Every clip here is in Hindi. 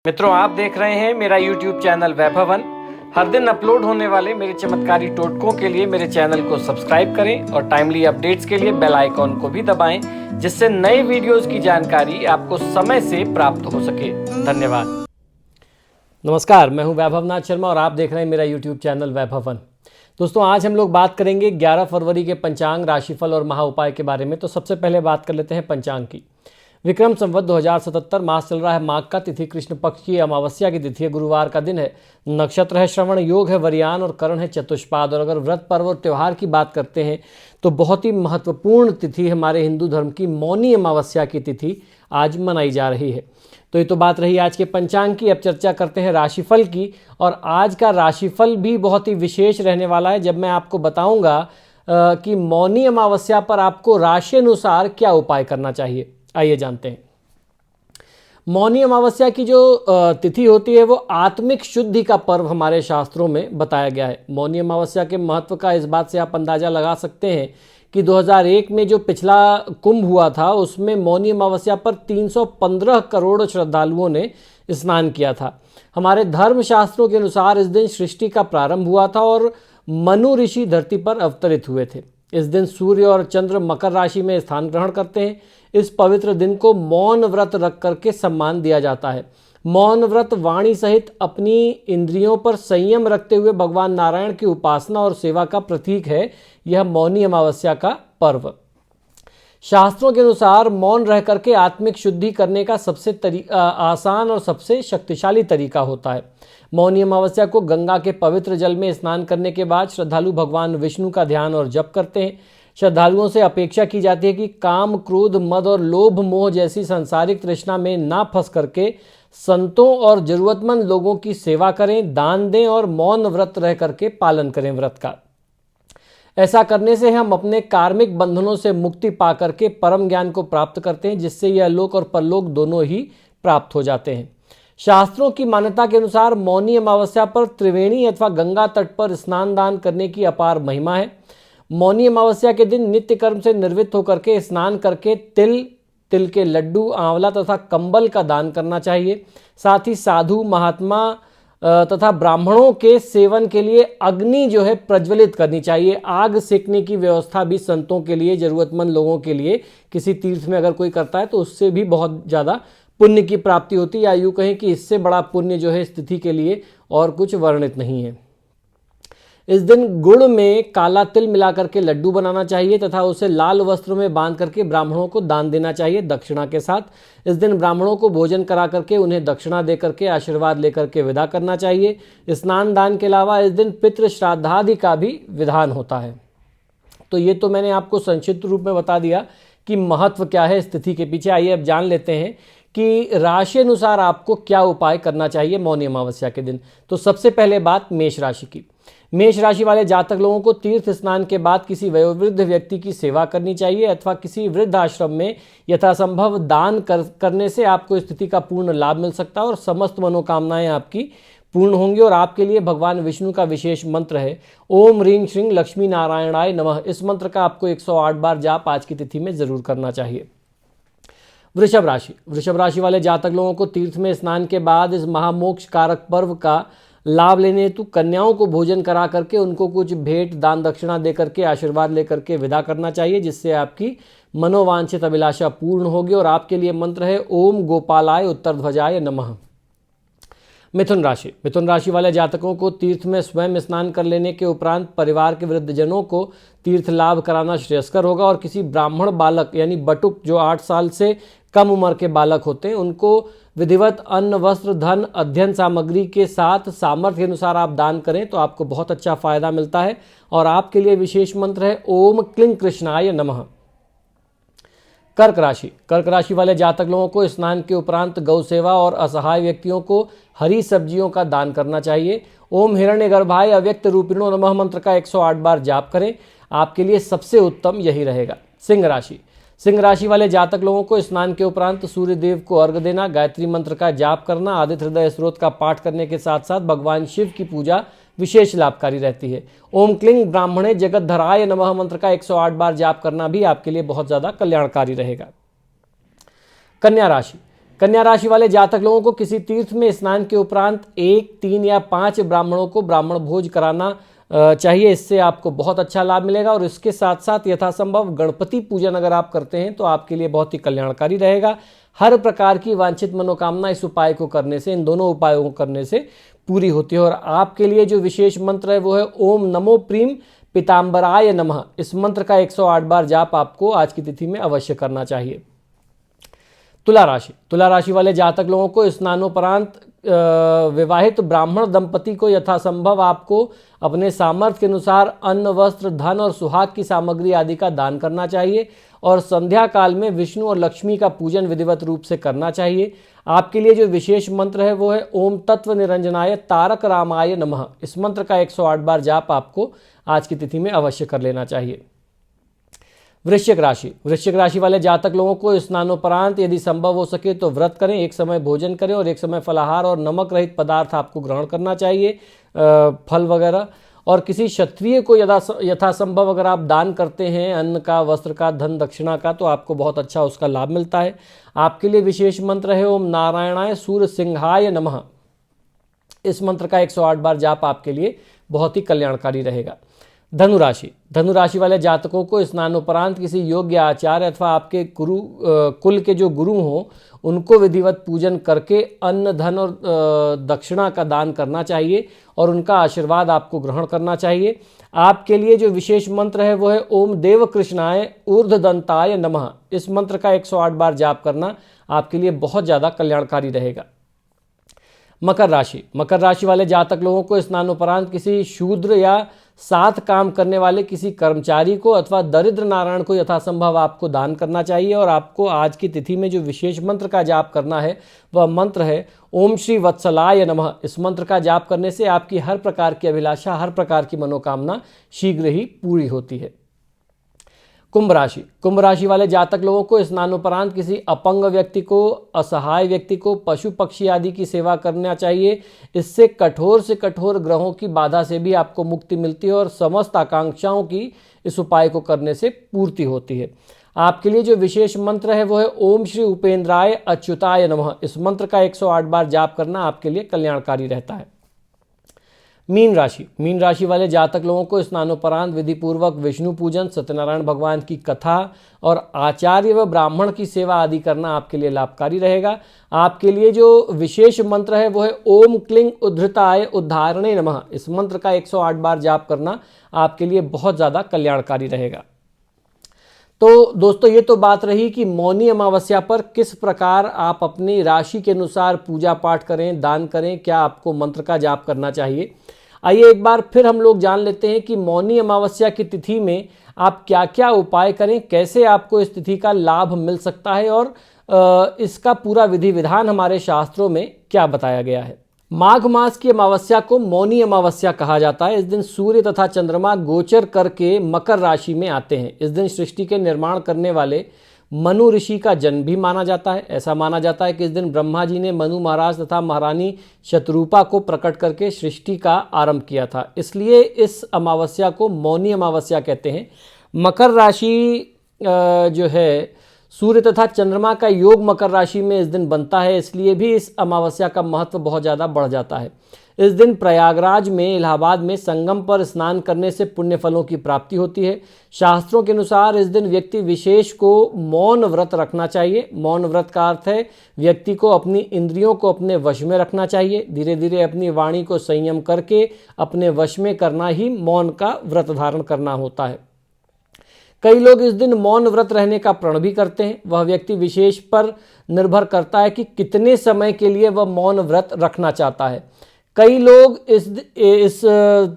मित्रों, आप देख रहे हैं मेरा YouTube चैनल वैभवन। हर दिन अपलोड होने वाले मेरे चमत्कारी टोटकों के लिए मेरे चैनल को सब्सक्राइब करें और टाइमली अपडेट्स के लिए बेल आइकॉन को भी दबाएं, जिससे नए वीडियोस की जानकारी आपको समय से प्राप्त हो सके। धन्यवाद। नमस्कार, मैं हूं वैभवनाथ शर्मा और आप देख रहे हैं मेरा YouTube चैनल वैभवन। दोस्तों, आज हम लोग बात करेंगे 11 फरवरी के पंचांग, राशिफल और महा उपाय के बारे में। तो सबसे पहले बात कर लेते हैं पंचांग की। विक्रम संवत 2077 मास चल रहा है माघ का, तिथि कृष्ण पक्ष की अमावस्या की तिथि है, गुरुवार का दिन है, नक्षत्र है श्रवण, योग है वरियान और करण है चतुष्पाद। और अगर व्रत पर्व और त्यौहार की बात करते हैं तो बहुत ही महत्वपूर्ण तिथि हमारे हिंदू धर्म की मौनी अमावस्या की तिथि आज मनाई जा रही है। तो ये तो बात रही आज के पंचांग की। अब चर्चा करते हैं राशिफल की। और आज का राशिफल भी बहुत ही विशेष रहने वाला है, जब मैं आपको बताऊंगा कि मौनी अमावस्या पर आपको राशि अनुसार क्या उपाय करना चाहिए। आइए जानते हैं। मौनी अमावस्या की जो तिथि होती है वो आत्मिक शुद्धि का पर्व हमारे शास्त्रों में बताया गया है। मौनी अमावस्या के महत्व का इस बात से आप अंदाजा लगा सकते हैं कि 2001 में जो पिछला कुंभ हुआ था उसमें मौनी अमावस्या पर 315 करोड़ श्रद्धालुओं ने स्नान किया था। हमारे धर्म शास्त्रों के अनुसार इस दिन सृष्टि का प्रारंभ हुआ था और मनु ऋषि धरती पर अवतरित हुए थे। इस दिन सूर्य और चंद्र मकर राशि में स्थान ग्रहण करते हैं। इस पवित्र दिन को मौन व्रत रख करके सम्मान दिया जाता है। मौन व्रत वाणी सहित अपनी इंद्रियों पर संयम रखते हुए भगवान नारायण की उपासना और सेवा का प्रतीक है यह मौनी अमावस्या का पर्व। शास्त्रों के अनुसार मौन रह करके आत्मिक शुद्धि करने का सबसे आसान और सबसे शक्तिशाली तरीका होता है। मौनी अमावस्या को गंगा के पवित्र जल में स्नान करने के बाद श्रद्धालु भगवान विष्णु का ध्यान और जप करते हैं। श्रद्धालुओं से अपेक्षा की जाती है कि काम, क्रोध, मद और लोभ मोह जैसी सांसारिक तृष्णा में ना फंस करके संतों और जरूरतमंद लोगों की सेवा करें, दान दें और मौन व्रत रह करके पालन करें व्रत का। ऐसा करने से हम अपने कार्मिक बंधनों से मुक्ति पा करके परम ज्ञान को प्राप्त करते हैं, जिससे यह लोक और परलोक दोनों ही प्राप्त हो जाते हैं। शास्त्रों की मान्यता के अनुसार मौनी अमावस्या पर त्रिवेणी अथवा गंगा तट पर स्नान दान करने की अपार महिमा है। मौनी अमावस्या के दिन नित्य कर्म से निर्वृत्त होकर के स्नान करके तिल के लड्डू, आंवला तथा कंबल का दान करना चाहिए। साथ ही साधु, महात्मा तथा ब्राह्मणों के सेवन के लिए अग्नि जो है प्रज्वलित करनी चाहिए। आग सेकने की व्यवस्था भी संतों के लिए, जरूरतमंद लोगों के लिए किसी तीर्थ में अगर कोई करता है तो उससे भी बहुत ज़्यादा पुण्य की प्राप्ति होती है, या यूँ कहें कि इससे बड़ा पुण्य जो है इस तिथि के लिए और कुछ वर्णित नहीं है। इस दिन गुड़ में काला तिल मिला करके लड्डू बनाना चाहिए तथा उसे लाल वस्त्र में बांध करके ब्राह्मणों को दान देना चाहिए दक्षिणा के साथ। इस दिन ब्राह्मणों को भोजन करा करके उन्हें दक्षिणा दे करके आशीर्वाद लेकर के विदा करना चाहिए। स्नान दान के अलावा इस दिन पितृ श्राद्धादि का भी विधान होता है। तो ये तो मैंने आपको संक्षिप्त रूप में बता दिया कि महत्व क्या है इस तिथि के पीछे। आइए अब जान लेते हैं कि राशि अनुसार आपको क्या उपाय करना चाहिए मौनी अमावस्या के दिन। तो सबसे पहले बात मेष राशि की। मेष राशि वाले जातक लोगों को तीर्थ स्नान के बाद किसी वयोवृद्ध व्यक्ति की सेवा करनी चाहिए अथवा किसी वृद्ध आश्रम में यथासंभव दान करने से आपको स्थिति का पूर्ण लाभ मिल सकता है और समस्त मनोकामनाएं आपकी पूर्ण होंगी। और आपके लिए भगवान विष्णु का विशेष मंत्र है ओम ह्रीं श्रीं लक्ष्मी नारायणाय नमः। इस मंत्र का आपको 108 बार जाप आज की तिथि में जरूर करना चाहिए। वृषभ राशि वाले जातक लोगों को तीर्थ में स्नान के बाद इस महामोक्ष कारक पर्व का लाभ लेने हेतु कन्याओं को भोजन करा करके उनको कुछ भेंट, दान दक्षिणा दे करके आशीर्वाद लेकर के विदा करना चाहिए, जिससे आपकी मनोवांछित अभिलाषा पूर्ण होगी। और आपके लिए मंत्र है ओम गोपालाय उत्तरध्वजाय नमः। मिथुन राशि वाले जातकों को तीर्थ में स्वयं स्नान कर लेने के उपरांत परिवार के वृद्धजनों को तीर्थ लाभ कराना श्रेयस्कर होगा। और किसी ब्राह्मण बालक यानी बटुक, जो 8 साल से कम उम्र के बालक होते हैं, उनको विधिवत अन्न, वस्त्र, धन, अध्ययन सामग्री के साथ सामर्थ्य के अनुसार आप दान करें तो आपको बहुत अच्छा फायदा मिलता है। और आपके लिए विशेष मंत्र है ओम क्लीं कृष्णाय नमः। कर्क राशि वाले जातक लोगों को स्नान के उपरांत गौ सेवा और असहाय व्यक्तियों को हरी सब्जियों का दान करना चाहिए। ओम हिरण्यगर्भाय अव्यक्त रूपिणो नमः मंत्र का 108 बार जाप करें। आपके लिए सबसे उत्तम यही रहेगा। सिंह राशि वाले जातक लोगों को स्नान के उपरांत सूर्य देव को अर्घ्य देना, गायत्री मंत्र का जाप करना, आदित्य हृदय स्त्रोत का पाठ करने के साथ साथ भगवान शिव की पूजा विशेष लाभकारी रहती है। ओम क्लीं ब्राह्मणे जगतधराय नमः मंत्र का 108 बार जाप करना भी आपके लिए बहुत ज़्यादा कल्याणकारी रहेगा। कन्या कन्या राशि वाले जातक लोगों को किसी तीर्थ में स्नान के उपरांत 1, 3 या 5 ब्राह्मणों को ब्राह्मण भोज कराना चाहिए। इससे आपको बहुत अच्छा लाभ मिलेगा और इसके साथ साथ यथासंभव गणपति पूजन अगर आप करते हैं तो आपके लिए बहुत ही कल्याणकारी रहेगा। हर प्रकार की वांछित मनोकामना इस उपाय को करने से, इन दोनों उपायों को करने से पूरी होती है। और आपके लिए जो विशेष मंत्र है वो है ओम नमो प्रीम पीताम्बराय नमः। इस मंत्र का 108 बार जाप आपको आज की तिथि में अवश्य करना चाहिए। तुला राशि वाले जातक लोगों को स्नानोपरांत विवाहित ब्राह्मण दंपति को यथासंभव आपको अपने सामर्थ्य के अनुसार अन्न, वस्त्र, धन और सुहाग की सामग्री आदि का दान करना चाहिए और संध्या काल में विष्णु और लक्ष्मी का पूजन विधिवत रूप से करना चाहिए। आपके लिए जो विशेष मंत्र है वो है ओम तत्व निरंजनाय तारक रामाय नमः। इस मंत्र का 108 बार जाप आपको आज की तिथि में अवश्य कर लेना चाहिए। वृश्चिक राशि वाले जातक लोगों को स्नानोपरांत यदि संभव हो सके तो व्रत करें, एक समय भोजन करें और एक समय फलाहार और नमक रहित पदार्थ आपको ग्रहण करना चाहिए, फल वगैरह। और किसी क्षत्रिय को यथासंभव अगर आप दान करते हैं अन्न का, वस्त्र का, धन दक्षिणा का, तो आपको बहुत अच्छा उसका लाभ मिलता है। आपके लिए विशेष मंत्र है ओम नारायणाय सूर्य सिंहाय नमः। इस मंत्र का 108 बार जाप आपके लिए बहुत ही कल्याणकारी रहेगा। धनुराशि वाले जातकों को स्नानोपरांत किसी योग्य आचार्य अथवा आपके कुल के जो गुरु हों उनको विधिवत पूजन करके अन्न, धन और दक्षिणा का दान करना चाहिए और उनका आशीर्वाद आपको ग्रहण करना चाहिए। आपके लिए जो विशेष मंत्र है वो है ओम देव कृष्णाय ऊर्ध्वदंताय नमः। इस मंत्र का 108 बार जाप करना आपके लिए बहुत ज़्यादा कल्याणकारी रहेगा। मकर राशि वाले जातक लोगों को स्नानोपरांत किसी शूद्र या साथ काम करने वाले किसी कर्मचारी को अथवा दरिद्र नारायण को यथासंभव आपको दान करना चाहिए। और आपको आज की तिथि में जो विशेष मंत्र का जाप करना है वह मंत्र है ओम श्री वत्सलाय नमः। इस मंत्र का जाप करने से आपकी हर प्रकार की अभिलाषा, हर प्रकार की मनोकामना शीघ्र ही पूरी होती है। कुंभ राशि वाले जातक लोगों को स्नानोपरांत किसी अपंग व्यक्ति को, असहाय व्यक्ति को, पशु पक्षी आदि की सेवा करना चाहिए। इससे कठोर से कठोर ग्रहों की बाधा से भी आपको मुक्ति मिलती है और समस्त आकांक्षाओं की इस उपाय को करने से पूर्ति होती है। आपके लिए जो विशेष मंत्र है वो है ओम श्री उपेंद्राय अच्युताय नमः। इस मंत्र का 108 बार जाप करना आपके लिए कल्याणकारी रहता है। मीन राशि वाले जातक लोगों को स्नानोपरांत विधि पूर्वक विष्णु पूजन, सत्यनारायण भगवान की कथा और आचार्य व ब्राह्मण की सेवा आदि करना आपके लिए लाभकारी रहेगा। आपके लिए जो विशेष मंत्र है वो है ओम क्लीं उद्धृताय उद्धारणे नमः। इस मंत्र का 108 बार जाप करना आपके लिए बहुत ज़्यादा कल्याणकारी रहेगा। तो दोस्तों ये तो बात रही कि मौनी अमावस्या पर किस प्रकार आप अपनी राशि के अनुसार पूजा पाठ करें, दान करें, क्या आपको मंत्र का जाप करना चाहिए। आइए एक बार फिर हम लोग जान लेते हैं कि मौनी अमावस्या की तिथि में आप क्या क्या उपाय करें, कैसे आपको इस तिथि का लाभ मिल सकता है और इसका पूरा विधि विधान हमारे शास्त्रों में क्या बताया गया है। माघ मास की अमावस्या को मौनी अमावस्या कहा जाता है। इस दिन सूर्य तथा चंद्रमा गोचर करके मकर राशि में आते हैं। इस दिन सृष्टि के निर्माण करने वाले मनु ऋषि का जन्म भी माना जाता है। ऐसा माना जाता है कि इस दिन ब्रह्मा जी ने मनु महाराज तथा महारानी शतरूपा को प्रकट करके सृष्टि का आरंभ किया था, इसलिए इस अमावस्या को मौनी अमावस्या कहते हैं। मकर राशि जो है सूर्य तथा चंद्रमा का योग मकर राशि में इस दिन बनता है, इसलिए भी इस अमावस्या का महत्व बहुत ज़्यादा बढ़ जाता है। इस दिन प्रयागराज में, इलाहाबाद में संगम पर स्नान करने से पुण्य फलों की प्राप्ति होती है। शास्त्रों के अनुसार इस दिन व्यक्ति विशेष को मौन व्रत रखना चाहिए। मौन व्रत का अर्थ है व्यक्ति को अपनी इंद्रियों को अपने वश में रखना चाहिए। धीरे धीरे अपनी वाणी को संयम करके अपने वश में करना ही मौन का व्रत धारण करना होता है। कई लोग इस दिन मौन व्रत रहने का प्रण भी करते हैं। वह व्यक्ति विशेष पर निर्भर करता है कि कितने समय के लिए वह मौन व्रत रखना चाहता है। कई लोग इस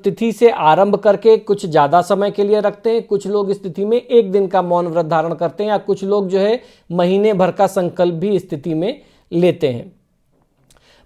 तिथि से आरंभ करके कुछ ज़्यादा समय के लिए रखते हैं। कुछ लोग इस तिथि में एक दिन का मौन व्रत धारण करते हैं या कुछ लोग जो है महीने भर का संकल्प भी इस तिथि में लेते हैं।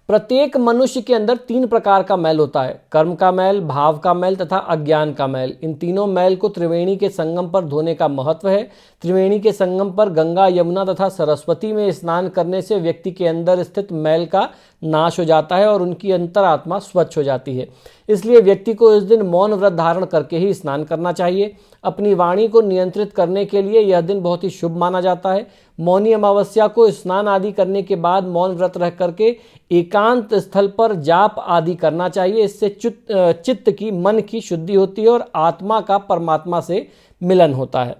प्रत्येक मनुष्य के अंदर 3 प्रकार का मैल होता है, कर्म का मैल, भाव का मैल तथा अज्ञान का मैल। इन तीनों मैल को त्रिवेणी के संगम पर धोने का महत्व है। त्रिवेणी के संगम पर गंगा, यमुना तथा सरस्वती में स्नान करने से व्यक्ति के अंदर स्थित मैल का नाश हो जाता है और उनकी अंतरात्मा स्वच्छ हो जाती है। इसलिए व्यक्ति को इस दिन मौन व्रत धारण करके ही स्नान करना चाहिए। अपनी वाणी को नियंत्रित करने के लिए यह दिन बहुत ही शुभ माना जाता है। मौनी अमावस्या को स्नान आदि करने के बाद मौन व्रत रह करके एकांत स्थल पर जाप आदि करना चाहिए। इससे चित्त की, मन की शुद्धि होती है और आत्मा का परमात्मा से मिलन होता है।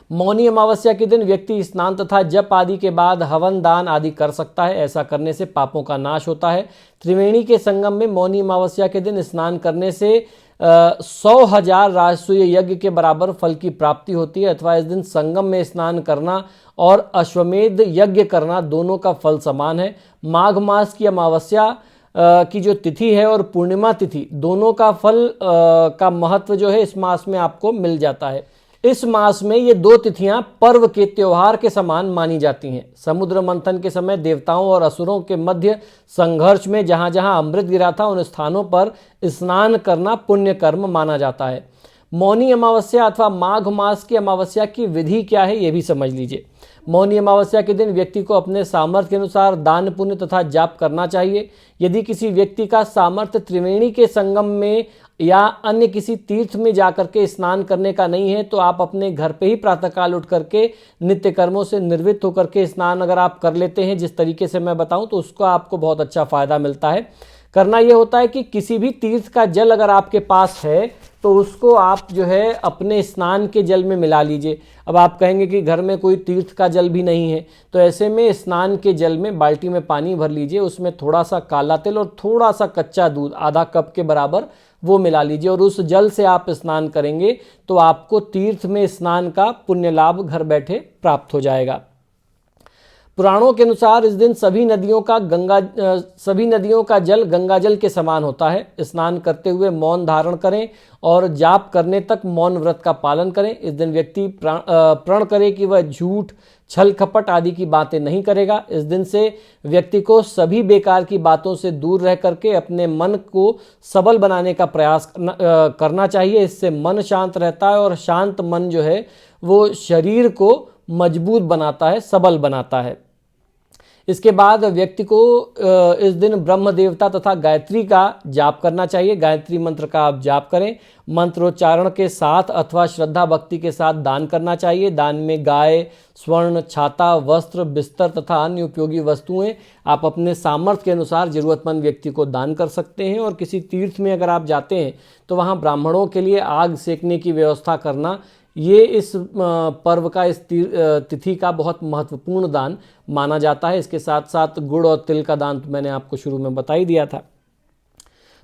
मौनी अमावस्या के दिन व्यक्ति स्नान तथा जप आदि के बाद हवन दान आदि कर सकता है। ऐसा करने से पापों का नाश होता है। त्रिवेणी के संगम में मौनी अमावस्या के दिन स्नान करने से 100,000 राजसूय यज्ञ के बराबर फल की प्राप्ति होती है, अथवा इस दिन संगम में स्नान करना और अश्वमेध यज्ञ करना दोनों का फल समान है। माघ मास की अमावस्या की जो तिथि है और पूर्णिमा तिथि दोनों का फल का महत्व जो है इस मास में आपको मिल जाता है। इस मास में ये दो तिथियां पर्व के त्योहार के समान मानी जाती हैं। समुद्र मंथन के समय देवताओं और असुरों के मध्य संघर्ष में जहां जहां अमृत गिरा था उन स्थानों पर स्नान करना पुण्य कर्म माना जाता है। मौनी अमावस्या अथवा माघ मास की अमावस्या की विधि क्या है ये भी समझ लीजिए। मौनी अमावस्या के दिन व्यक्ति को अपने सामर्थ्य के अनुसार दान पुण्य तथा जाप करना चाहिए। यदि किसी व्यक्ति का सामर्थ्य त्रिवेणी के संगम में या अन्य किसी तीर्थ में जाकर के स्नान करने का नहीं है तो आप अपने घर पे ही प्रातःकाल उठ करके नित्य कर्मों से निर्वृत्त होकर के स्नान अगर आप कर लेते हैं जिस तरीके से मैं बताऊं तो उसका आपको बहुत अच्छा फायदा मिलता है। करना यह होता है कि किसी भी तीर्थ का जल अगर आपके पास है तो उसको आप जो है अपने स्नान के जल में मिला लीजिए। अब आप कहेंगे कि घर में कोई तीर्थ का जल भी नहीं है तो ऐसे में स्नान के जल में बाल्टी में पानी भर लीजिए, उसमें थोड़ा सा काला तिल और थोड़ा सा कच्चा दूध आधा कप के बराबर वो मिला लीजिए और उस जल से आप स्नान करेंगे तो आपको तीर्थ में स्नान का पुण्य लाभ घर बैठे प्राप्त हो जाएगा। पुराणों के अनुसार इस दिन सभी नदियों का जल गंगा जल के समान होता है। स्नान करते हुए मौन धारण करें और जाप करने तक मौन व्रत का पालन करें। इस दिन व्यक्ति प्रण करे कि वह झूठ, छल कपट आदि की बातें नहीं करेगा। इस दिन से व्यक्ति को सभी बेकार की बातों से दूर रह करके अपने मन को सबल बनाने का प्रयास करना चाहिए। इससे मन शांत रहता है और शांत मन जो है वो शरीर को मजबूत बनाता है, सबल बनाता है। इसके बाद व्यक्ति को इस दिन ब्रह्म देवता तथा गायत्री का जाप करना चाहिए। गायत्री मंत्र का आप जाप करें। मंत्रोच्चारण के साथ अथवा श्रद्धा भक्ति के साथ दान करना चाहिए। दान में गाय, स्वर्ण, छाता, वस्त्र, बिस्तर तथा अन्य उपयोगी वस्तुएं आप अपने सामर्थ्य के अनुसार जरूरतमंद व्यक्ति को दान कर सकते हैं। और किसी तीर्थ में अगर आप जाते हैं तो वहाँ ब्राह्मणों के लिए आग सेकने की व्यवस्था करना ये इस पर्व का, इस तिथि का बहुत महत्वपूर्ण दान माना जाता है। इसके साथ साथ गुड़ और तिल का दान तो मैंने आपको शुरू में बता ही दिया था।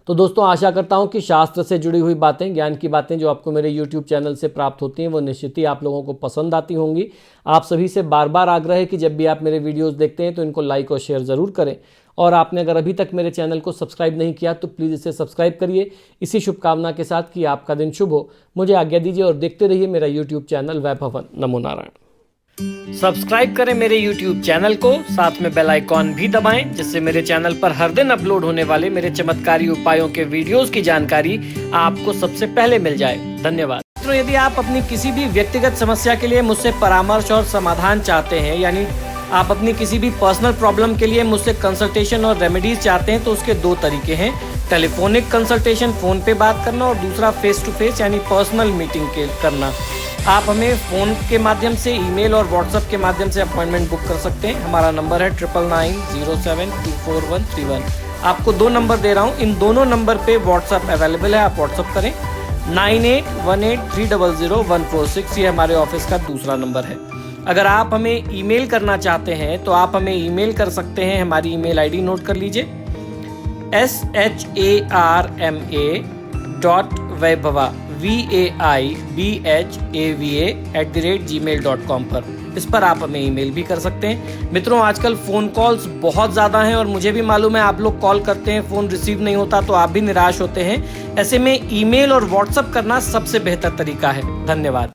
तो दोस्तों आशा करता हूं कि शास्त्र से जुड़ी हुई बातें, ज्ञान की बातें जो आपको मेरे YouTube चैनल से प्राप्त होती हैं वो निश्चित ही आप लोगों को पसंद आती होंगी। आप सभी से बार बार आग्रह है कि जब भी आप मेरे वीडियोस देखते हैं तो इनको लाइक और शेयर ज़रूर करें। और आपने अगर अभी तक मेरे चैनल को सब्सक्राइब नहीं किया तो प्लीज़ इसे सब्सक्राइब करिए। इसी शुभकामना के साथ कि आपका दिन शुभ हो। मुझे आज्ञा दीजिए और देखते रहिए मेरा YouTube चैनल वैभवन। नमो नारायण। सब्सक्राइब करें मेरे YouTube चैनल को, साथ में बेल आइकॉन भी दबाएं जिससे मेरे चैनल पर हर दिन अपलोड होने वाले मेरे चमत्कारी उपायों के वीडियोस की जानकारी आपको सबसे पहले मिल जाए। धन्यवाद। तो यदि आप अपनी किसी भी व्यक्तिगत समस्या के लिए मुझसे परामर्श और समाधान चाहते हैं, यानी आप अपनी किसी भी पर्सनल प्रॉब्लम के लिए मुझसे कंसल्टेशन और रेमेडीज चाहते हैं तो उसके दो तरीके हैं। टेलीफोनिक कंसल्टेशन, फ़ोन पे बात करना, और दूसरा फेस टू फेस यानी पर्सनल मीटिंग करना। आप हमें फ़ोन के माध्यम से, ईमेल और व्हाट्सएप के माध्यम से अपॉइंटमेंट बुक कर सकते हैं। हमारा नंबर है 9990724131। आपको दो नंबर दे रहा हूँ, इन दोनों नंबर पे व्हाट्सएप अवेलेबल है, आप व्हाट्सएप करें। 9818300146 ये हमारे ऑफिस का दूसरा नंबर है। अगर आप हमें ईमेल करना चाहते हैं तो आप हमें ईमेल कर सकते हैं। हमारी ईमेल आईडी नोट कर लीजिए, sharma.vaibhava vaibhava@gmail.com पर। इस पर आप हमें ईमेल भी कर सकते हैं। मित्रों, आजकल फ़ोन कॉल्स बहुत ज़्यादा हैं और मुझे भी मालूम है आप लोग कॉल करते हैं, फ़ोन रिसीव नहीं होता तो आप भी निराश होते हैं। ऐसे में ईमेल और व्हाट्सएप करना सबसे बेहतर तरीका है। धन्यवाद।